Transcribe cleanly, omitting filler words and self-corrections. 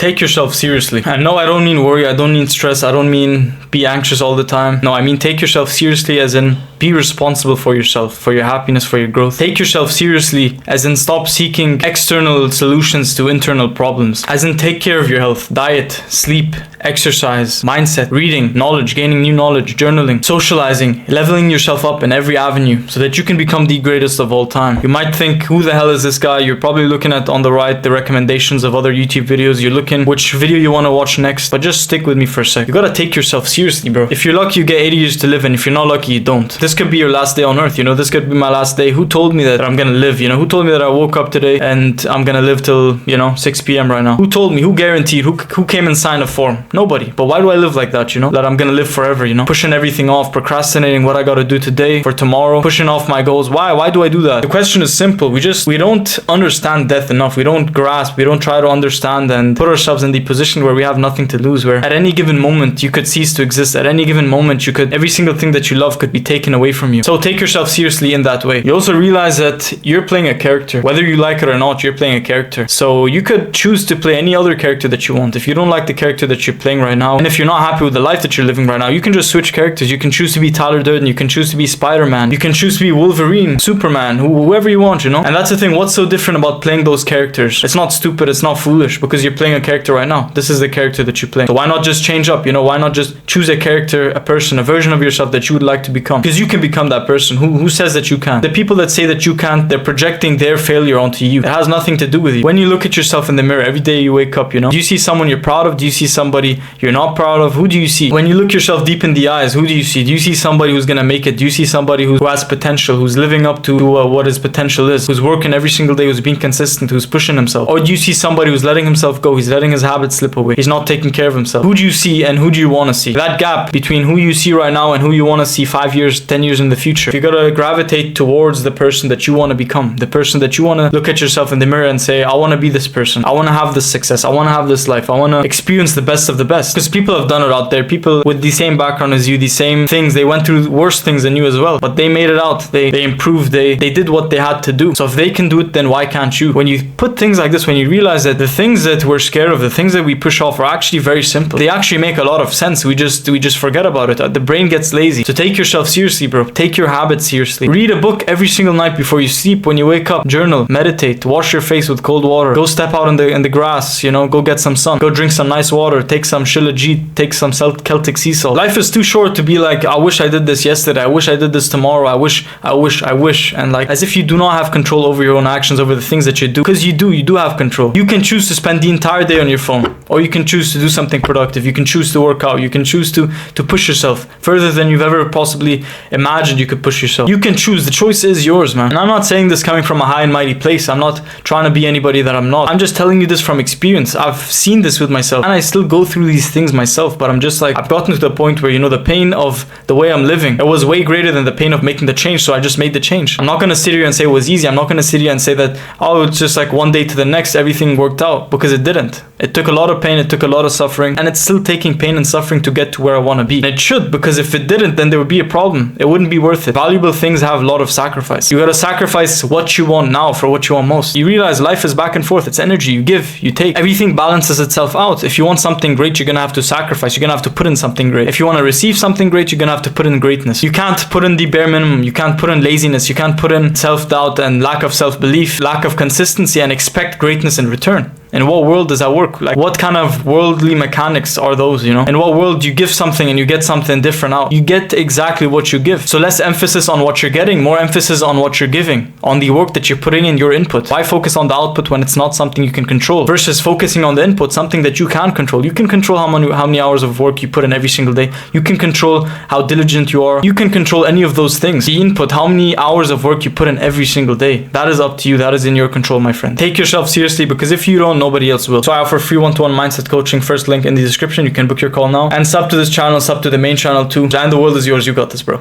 Take yourself seriously. And no, I don't mean worry, I don't mean stress, I don't mean be anxious all the time. No, I mean take yourself seriously as in be responsible for yourself, for your happiness, for your growth. Take yourself seriously as in stop seeking external solutions to internal problems. As in take care of your health, diet, sleep, exercise, mindset, reading, knowledge, gaining new knowledge, journaling, socializing, leveling yourself up in every avenue so that you can become the greatest of all time. You might think, who the hell is this guy? You're probably looking at on the right the recommendations of other YouTube videos. You're looking which video you want to watch next, but just stick with me for a sec. You gotta take yourself seriously, bro. If you're lucky, you get 80 years to live, and if you're not lucky, you don't. This could be your last day on earth, you know, this could be my last day. Who told me that I'm gonna live, you know? Who told me that I woke up today and I'm gonna live till, 6 p.m. right now? Who told me? Who guaranteed? Who came and signed a form? Nobody. But why do I live like that, you know? That I'm gonna live forever, you know? Pushing everything off, procrastinating what I gotta do today for tomorrow, pushing off my goals. Why do I do that? The question is simple. We don't understand death enough. We don't grasp, we don't try to understand and put ourselves in the position where we have nothing to lose, where at any given moment you could cease to exist. At any given moment every single thing that you love could be taken away from you. So take yourself seriously in that way. You also realize that you're playing a character. Whether you like it or not, you're playing a character. So you could choose to play any other character that you want. If you don't like the character that you're playing right now, and if you're not happy with the life that you're living right now, you can just switch characters. You can choose to be Tyler Durden, you can choose to be Spider-Man, you can choose to be Wolverine, Superman, whoever you want, you know? And that's the thing, what's so different about playing those characters? It's not stupid, it's not foolish, because you're playing a character right now. This is the character that you're playing. So why not just change up, you know? Why not just choose a character, a person, a version of yourself that you would like to become? Because you can become that person. Who says that you can't? The people that say that you can't, they're projecting their failure onto you. It has nothing to do with you. When you look at yourself in the mirror every day you wake up, you know, do you see someone you're proud of? Do you see somebody you're not proud of? Who do you see? When you look yourself deep in the eyes, who do you see? Do you see somebody who's gonna make it? Do you see somebody who has potential, who's living up to what his potential is, who's working every single day, who's being consistent, who's pushing himself? Or do you see somebody who's letting himself go? He's letting his habits slip away. He's not taking care of himself. Who do you see and who do you want to see? That gap between who you see right now and who you want to see 5 years, 10 years in the future. You gotta gravitate towards the person that you want to become, the person that you want to look at yourself in the mirror and say, I want to be this person. I want to have this success. I want to have this life. I want to experience the best of the best. Because people have done it out there. People with the same background as you, the same things. They went through worse things than you as well, but they made it out. They improved. They did what they had to do. So if they can do it, then why can't you? When you put things like this, when you realize that the things that we're scared of, the things that we push off are actually very simple. They actually make a lot of sense. We just forget about it. The brain gets lazy. So take yourself seriously, bro. Take your habits seriously. Read a book every single night before you sleep. When you wake up, journal, meditate, wash your face with cold water. Go step out in the grass, you know, go get some sun. Go drink some nice water. Take some Shilajit. Take some Celtic sea salt. Life is too short to be like, I wish I did this yesterday. I wish I did this tomorrow. I wish. And like, as if you do not have control over your own actions, over the things that you do. Because you do have control. You can choose to spend the entire day on your phone. Or you can choose to do something productive. You can choose to work out. You can choose to push yourself further than you've ever possibly imagined you could push yourself. You can choose. The choice is yours, man. And I'm not saying this coming from a high and mighty place. I'm not trying to be anybody that I'm not. I'm just telling you this from experience. I've seen this with myself. And I still go through these things myself. But I'm just like, I've gotten to the point where, you know, the pain of the way I'm living, it was way greater than the pain of making the change. So I just made the change. I'm not going to sit here and say it was easy. I'm not going to sit here and say that, oh, it's just like one day to the next, everything worked out. Because it didn't. It took a lot of pain. It took a lot of suffering. And it's still taking pain and suffering to get to where I want to be. And it should, because if it didn't, then there would be a problem. It wouldn't be worth it. Valuable things have a lot of sacrifice. You gotta sacrifice what you want now for what you want most. You realize life is back and forth. It's energy. You give, you take. Everything balances itself out. If you want something great, you're gonna have to sacrifice. You're gonna have to put in something great. If you want to receive something great, you're gonna have to put in greatness. You can't put in the bare minimum. You can't put in laziness. You can't put in self-doubt and lack of self-belief, lack of consistency, and expect greatness in return. In what world does that work? Like, what kind of worldly mechanics are those, you know? In what world you give something and you get something different out? You get exactly what you give. So less emphasis on what you're getting, more emphasis on what you're giving, on the work that you're putting in, your input. Why focus on the output when it's not something you can control, versus focusing on the input, something that you can control? You can control how many hours of work you put in every single day. You can control how diligent you are. You can control any of those things. The input, how many hours of work you put in every single day, that is up to you. That is in your control, my friend. Take yourself seriously, because if you don't, nobody else will. So I offer free one-to-one mindset coaching. First link in the description. You can book your call now. And sub to this channel, sub to the main channel too. And the world is yours. You got this, bro.